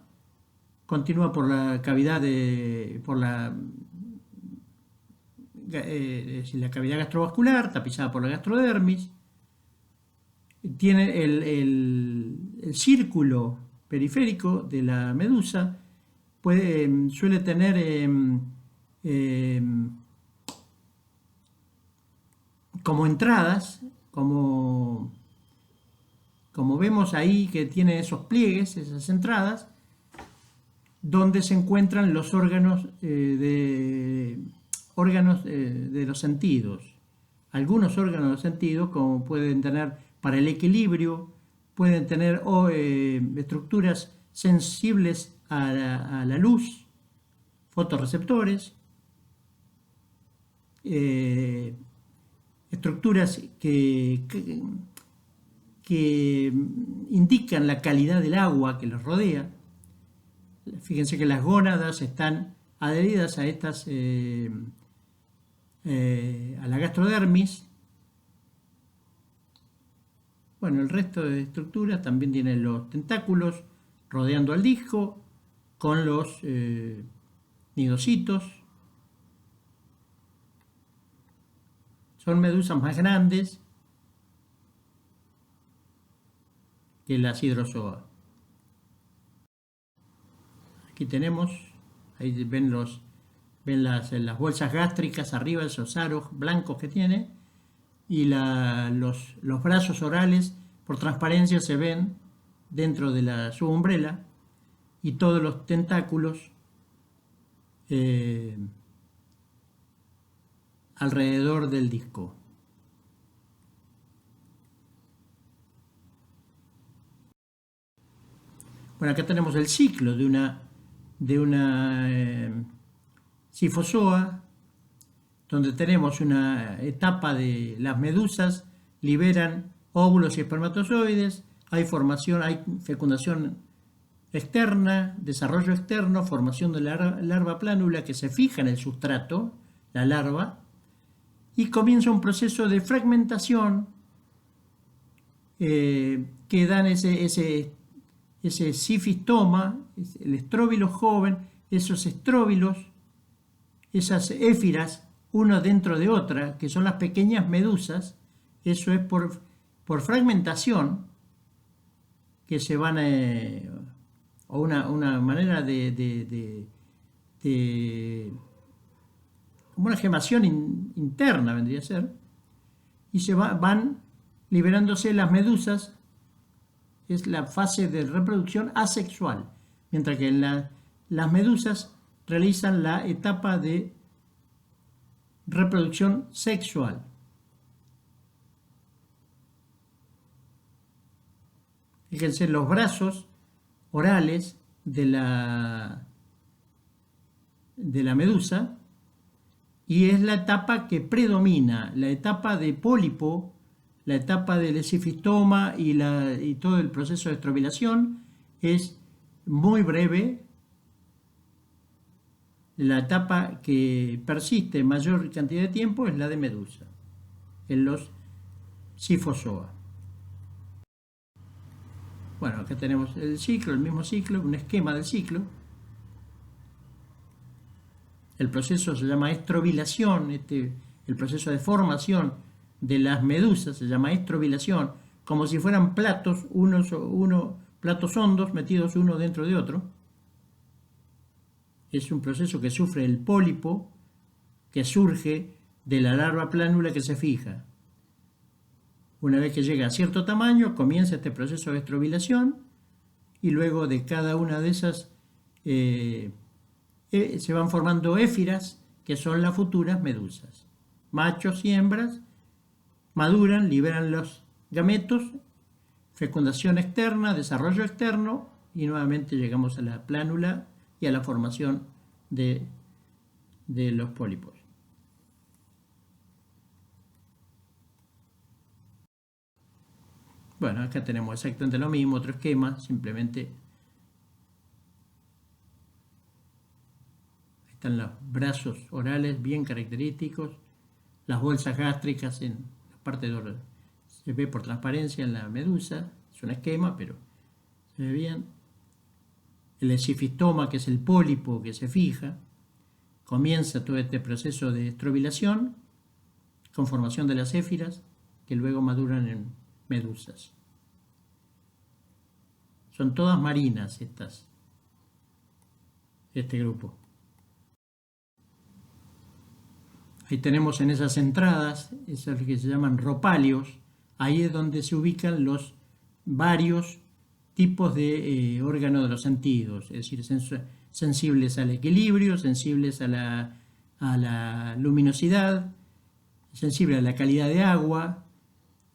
por la cavidad es decir, la cavidad gastrovascular, tapizada por la gastrodermis. Tiene el círculo periférico de la medusa, suele tener como entradas, como vemos ahí que tiene esos pliegues, esas entradas, donde se encuentran los órganos de los sentidos. Algunos órganos de los sentidos, como pueden tener para el equilibrio, pueden tener estructuras sensibles a la luz, fotorreceptores, estructuras que indican la calidad del agua que los rodea. Fíjense que las gónadas están adheridas a estas a la gastrodermis. Bueno, el resto de estructuras también tienen los tentáculos rodeando al disco con los nidocitos. Son medusas más grandes que las hidrozoa. Aquí tenemos, ahí ven las bolsas gástricas arriba, esos aros blancos que tiene, y los brazos orales por transparencia se ven dentro de su umbrella, y todos los tentáculos alrededor del disco. Bueno, acá tenemos el ciclo de una Scyphozoa, donde tenemos una etapa de las medusas, liberan óvulos y espermatozoides, hay fecundación externa, desarrollo externo, formación de la larva plánula que se fija en el sustrato, la larva, y comienza un proceso de fragmentación que dan ese cifistoma, el estróbilo joven, esos estróbilos, esas éfiras, una dentro de otra, que son las pequeñas medusas. Eso es por fragmentación que se van o una manera como una gemación interna vendría a ser, y van liberándose las medusas. Es la fase de reproducción asexual, mientras que las medusas realizan la etapa de reproducción sexual. Fíjense los brazos orales de la medusa, y es la etapa que predomina, la etapa de pólipo, la etapa del esifistoma y todo el proceso de estrobilación es muy breve. La etapa que persiste mayor cantidad de tiempo es la de medusa, en los Scyphozoa. Bueno, acá tenemos el mismo ciclo, un esquema del ciclo. El proceso se llama estrobilación, el proceso de formación de las medusas se llama estrobilación, como si fueran platos, platos hondos metidos uno dentro de otro. Es un proceso que sufre el pólipo, que surge de la larva plánula que se fija. Una vez que llega a cierto tamaño, comienza este proceso de estrobilación, y luego de cada una de esas se van formando éfiras, que son las futuras medusas. Machos y hembras maduran, liberan los gametos, fecundación externa, desarrollo externo, y nuevamente llegamos a la plánula y a la formación de los pólipos. Bueno, acá tenemos exactamente lo mismo, otro esquema, simplemente están los brazos orales bien característicos, las bolsas gástricas en la parte de se ve por transparencia en la medusa, es un esquema, pero se ve bien. el esifistoma, que es el pólipo que se fija. Comienza todo este proceso de estrobilación con formación de las éfiras que luego maduran en medusas. Son todas marinas este grupo. Ahí tenemos en esas entradas, esas que se llaman ropalios, ahí es donde se ubican los varios tipos de órganos de los sentidos, es decir, sensibles al equilibrio, sensibles a la luminosidad, sensibles a la calidad de agua.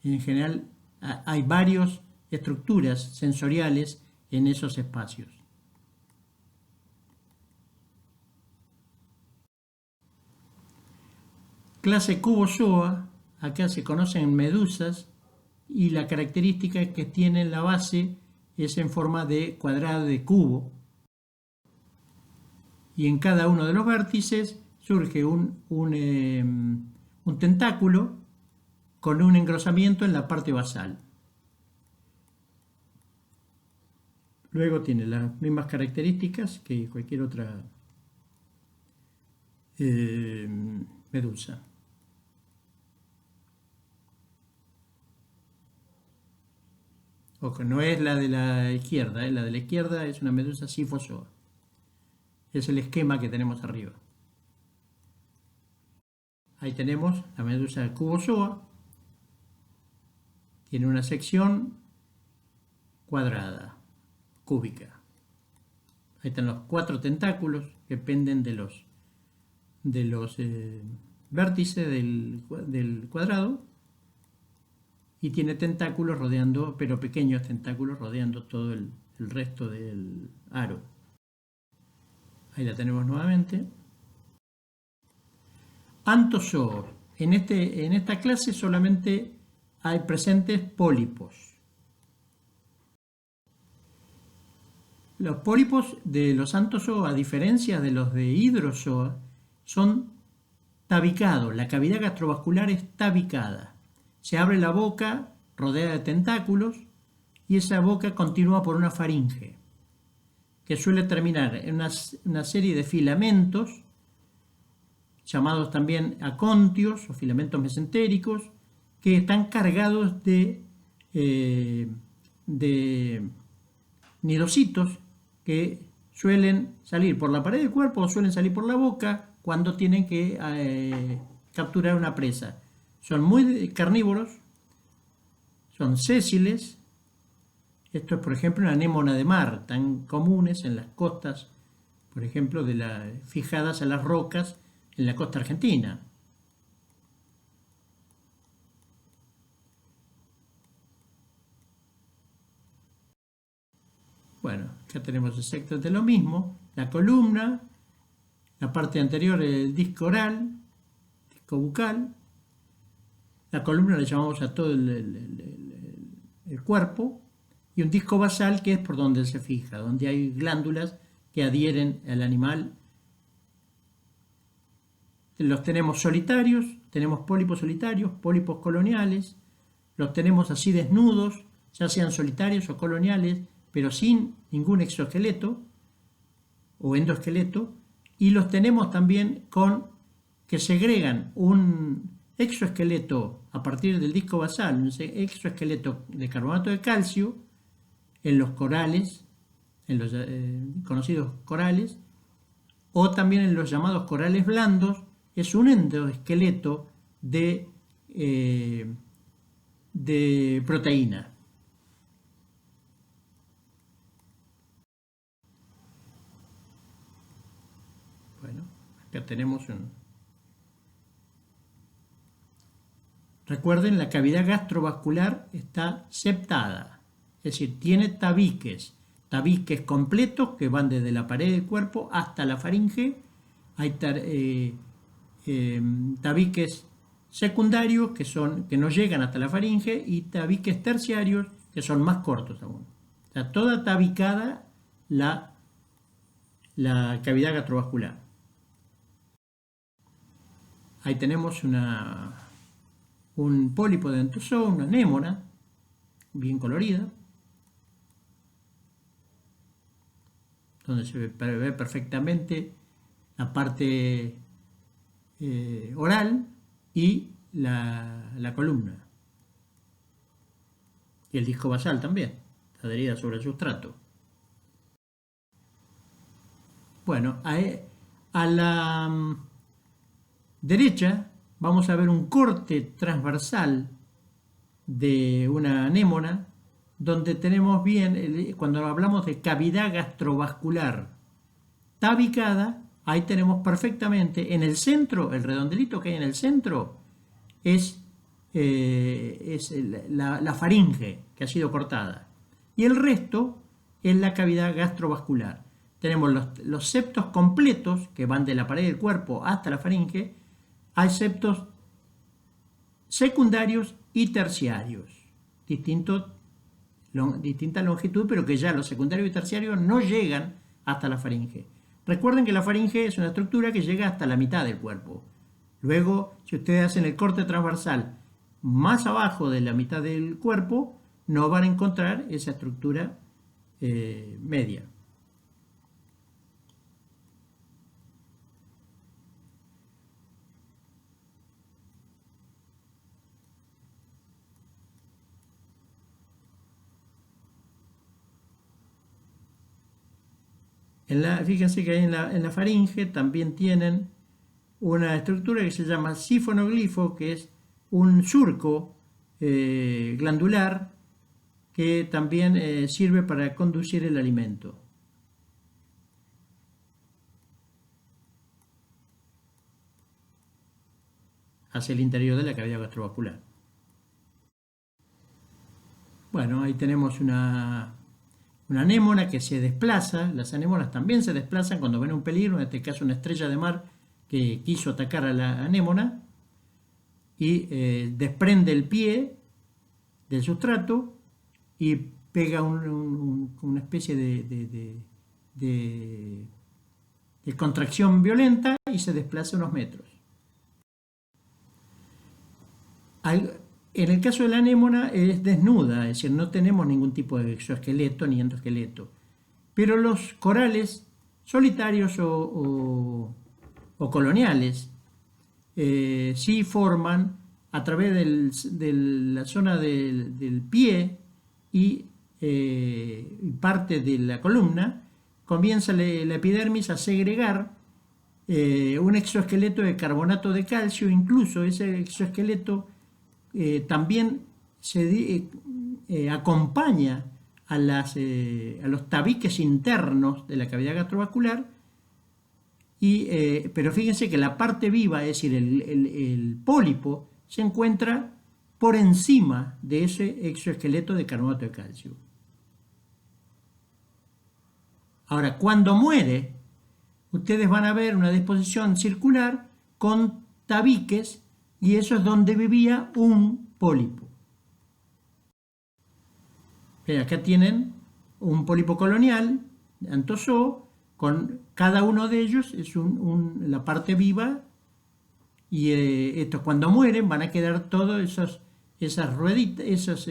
En general hay varias estructuras sensoriales en esos espacios. Clase Cubozoa, acá se conocen medusas y la característica es que tienen la base es en forma de cuadrado de cubo y en cada uno de los vértices surge un tentáculo con un engrosamiento en la parte basal. Luego tiene las mismas características que cualquier otra medusa. Ojo, no es la de la izquierda, la de la izquierda es una medusa Scyphozoa. Es el esquema que tenemos arriba. Ahí tenemos la medusa Cubozoa. Tiene una sección cuadrada, cúbica. Ahí están los 4 tentáculos que penden de los vértices del cuadrado. Y tiene tentáculos rodeando, pero pequeños tentáculos rodeando todo el resto del aro. Ahí la tenemos nuevamente. Anthozoos. En esta clase solamente hay presentes pólipos. Los pólipos de los anthozoos, a diferencia de los de hidrozoa, son tabicados. La cavidad gastrovascular es tabicada. Se abre la boca rodeada de tentáculos y esa boca continúa por una faringe que suele terminar en una serie de filamentos llamados también acontios o filamentos mesentéricos que están cargados de nidocitos que suelen salir por la pared del cuerpo o suelen salir por la boca cuando tienen que capturar una presa. Son muy carnívoros, son sésiles. Esto es, por ejemplo, una anémona de mar, tan comunes en las costas, por ejemplo, fijadas a las rocas en la costa argentina. Bueno, acá tenemos exactamente lo mismo. La columna, la parte anterior del disco oral, disco bucal. La columna le llamamos a todo el cuerpo, y un disco basal que es por donde se fija, donde hay glándulas que adhieren al animal. Los tenemos solitarios, tenemos pólipos solitarios, pólipos coloniales, los tenemos así desnudos, ya sean solitarios o coloniales, pero sin ningún exoesqueleto o endoesqueleto, y los tenemos también que segregan un exoesqueleto a partir del disco basal, un exoesqueleto de carbonato de calcio en los corales, en los conocidos corales, o también en los llamados corales blandos. Es un endoesqueleto de proteína. Bueno, acá tenemos Recuerden, la cavidad gastrovascular está septada, es decir, tiene tabiques completos que van desde la pared del cuerpo hasta la faringe. Hay tabiques secundarios que no llegan hasta la faringe y tabiques terciarios que son más cortos aún. Está toda tabicada la cavidad gastrovascular. Ahí tenemos un pólipo de anthozoa, una anémona, bien colorida. donde se ve perfectamente la parte oral y la columna. Y el disco basal también, adherida sobre el sustrato. Bueno, a la derecha vamos a ver un corte transversal de una anémona, donde tenemos bien, cuando hablamos de cavidad gastrovascular tabicada, ahí tenemos perfectamente en el centro, el redondelito que hay en el centro es la faringe que ha sido cortada. Y el resto es la cavidad gastrovascular. Tenemos los septos completos que van de la pared del cuerpo hasta la faringe. Hay septos secundarios y terciarios, distinta longitud, pero que ya los secundarios y terciarios no llegan hasta la faringe. Recuerden que la faringe es una estructura que llega hasta la mitad del cuerpo. Luego, si ustedes hacen el corte transversal más abajo de la mitad del cuerpo, no van a encontrar esa estructura media. Fíjense que ahí en la faringe también tienen una estructura que se llama sifonoglifo, que es un surco glandular que también sirve para conducir el alimento. Hacia el interior de la cavidad gastrovascular. Bueno, ahí tenemos una anémona que se desplaza. Las anémonas también se desplazan cuando ven un peligro, en este caso una estrella de mar que quiso atacar a la anémona, y desprende el pie del sustrato y pega una especie de contracción violenta y se desplaza unos metros. En el caso de la anémona es desnuda, es decir, no tenemos ningún tipo de exoesqueleto ni endoesqueleto. Pero los corales solitarios o coloniales sí forman a través de la zona del pie y parte de la columna, comienza la epidermis a segregar un exoesqueleto de carbonato de calcio. Incluso ese exoesqueleto también acompaña a los tabiques internos de la cavidad gastrovascular, pero fíjense que la parte viva, es decir, el pólipo, se encuentra por encima de ese exoesqueleto de carbonato de calcio. Ahora, cuando muere, ustedes van a ver una disposición circular con tabiques, y eso es donde vivía un pólipo. Acá tienen un pólipo colonial, antozoo, con cada uno de ellos es la parte viva, y estos cuando mueren van a quedar todos esas rueditas, esos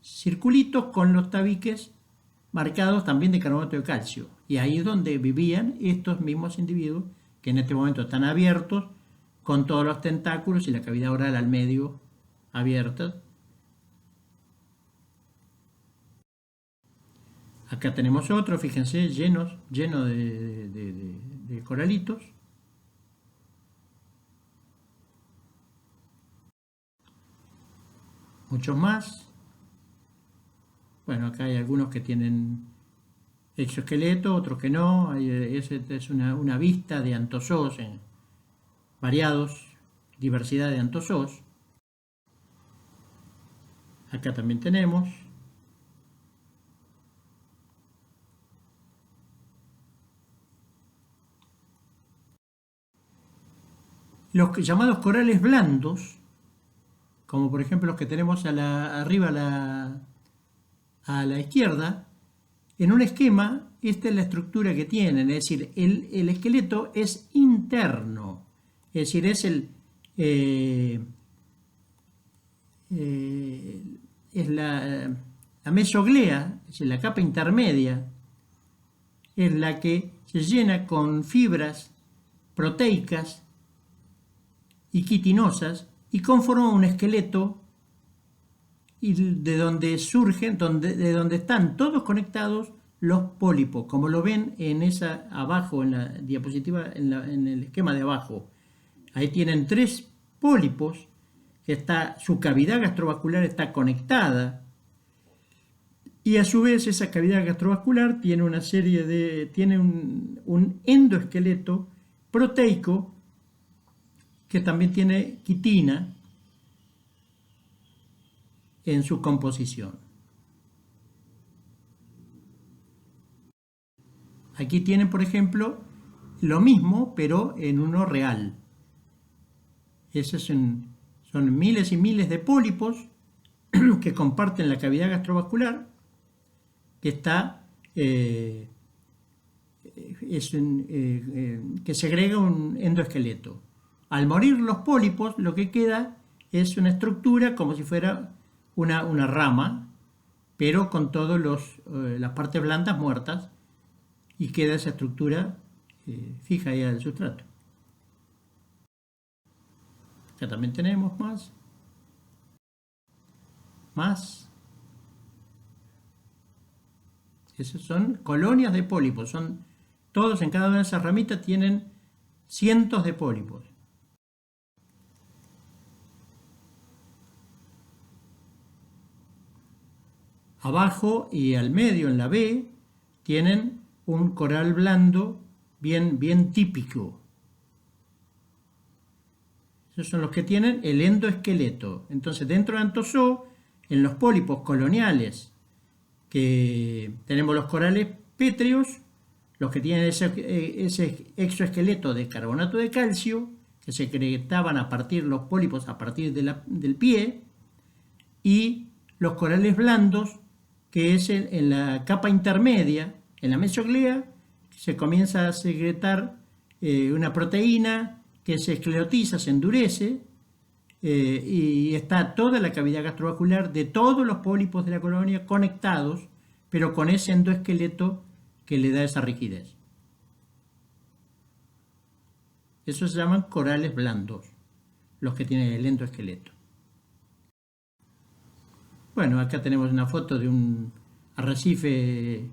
circulitos con los tabiques marcados también de carbonato de calcio. Y ahí es donde vivían estos mismos individuos que en este momento están abiertos, con todos los tentáculos y la cavidad oral al medio abierta. Acá tenemos otro, fíjense, lleno de coralitos. Muchos más. Bueno, acá hay algunos que tienen exoesqueleto, otros que no. Es una vista de antozoos variados, diversidad de antozoos. Acá también tenemos. Los llamados corales blandos, como por ejemplo los que tenemos arriba a la izquierda, en un esquema, esta es la estructura que tienen, es decir, el esqueleto es interno, es decir, es es la mesoglea, es decir, la capa intermedia, es la que se llena con fibras proteicas y quitinosas y conforma un esqueleto y de donde surgen, de donde están todos conectados los pólipos, como lo ven en esa abajo, en la diapositiva, en el esquema de abajo. Ahí tienen 3 pólipos, que su cavidad gastrovascular está conectada, y a su vez esa cavidad gastrovascular tiene un endoesqueleto proteico que también tiene quitina en su composición. Aquí tienen, por ejemplo, lo mismo, pero en uno real. Esos son miles y miles de pólipos que comparten la cavidad gastrovascular, que que segrega un endoesqueleto. Al morir los pólipos, lo que queda es una estructura como si fuera una rama, pero con todas las partes blandas muertas, y queda esa estructura fija ahí al sustrato. Acá también tenemos más. Esas son colonias de pólipos, todos en cada una de esas ramitas tienen cientos de pólipos. Abajo y al medio, en la B, tienen un coral blando bien típico. Esos son los que tienen el endoesqueleto. Entonces, dentro del antozoo, en los pólipos coloniales, que tenemos los corales pétreos, los que tienen ese exoesqueleto de carbonato de calcio, que secretaban los pólipos a partir del pie, y los corales blandos, que es en la capa intermedia, en la mesoglea, se comienza a secretar una proteína que se esclerotiza, se endurece, y está toda la cavidad gastrovascular de todos los pólipos de la colonia conectados, pero con ese endoesqueleto que le da esa rigidez. Esos se llaman corales blandos, los que tienen el endoesqueleto. Bueno, acá tenemos una foto de un arrecife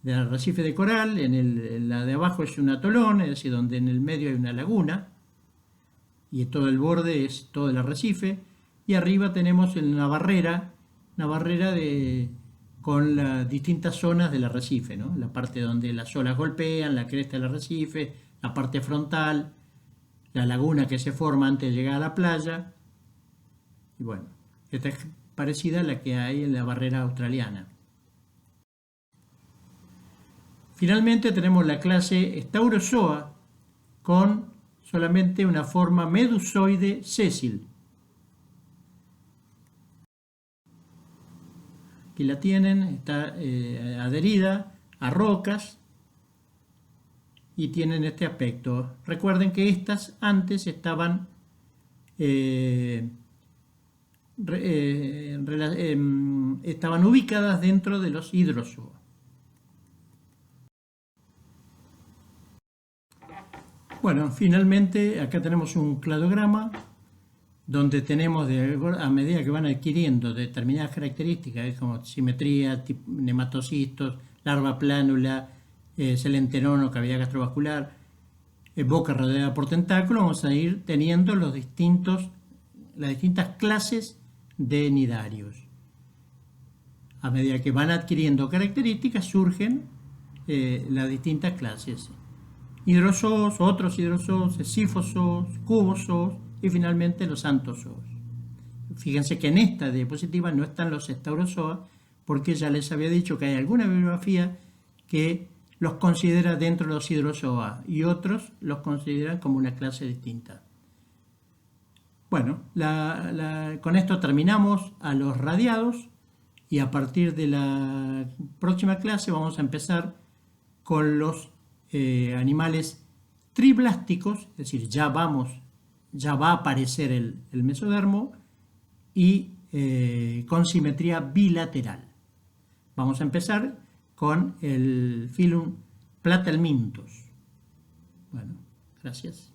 de coral. En la de abajo es un atolón, es decir, donde en el medio hay una laguna, y todo el borde es todo el arrecife, y arriba tenemos una barrera con las distintas zonas del arrecife, ¿no? La parte donde las olas golpean, la cresta del arrecife, la parte frontal, la laguna que se forma antes de llegar a la playa, y bueno, esta es parecida a la que hay en la barrera australiana. Finalmente tenemos la clase Staurozoa con solamente una forma medusoide sésil. Aquí la tienen, está adherida a rocas y tienen este aspecto. Recuerden que estas antes estaban ubicadas dentro de los hidrozoa. Bueno, finalmente acá tenemos un cladograma donde tenemos, a medida que van adquiriendo determinadas características, como simetría, nematocistos, larva plánula, celenterón, cavidad gastrovascular, boca rodeada por tentáculos, vamos a ir teniendo las distintas clases de nidarios. A medida que van adquiriendo características, surgen las distintas clases. Hidrozoos, otros hidrozoos, sifozoos, cubozoos y finalmente los antozoos. Fíjense que en esta diapositiva no están los staurozoa, porque ya les había dicho que hay alguna bibliografía que los considera dentro de los hidrozoa y otros los consideran como una clase distinta. Bueno, con esto terminamos a los radiados, y a partir de la próxima clase vamos a empezar con los animales triblásticos, es decir, ya va a aparecer el mesodermo, y con simetría bilateral. Vamos a empezar con el filum Platelmintos. Bueno, gracias.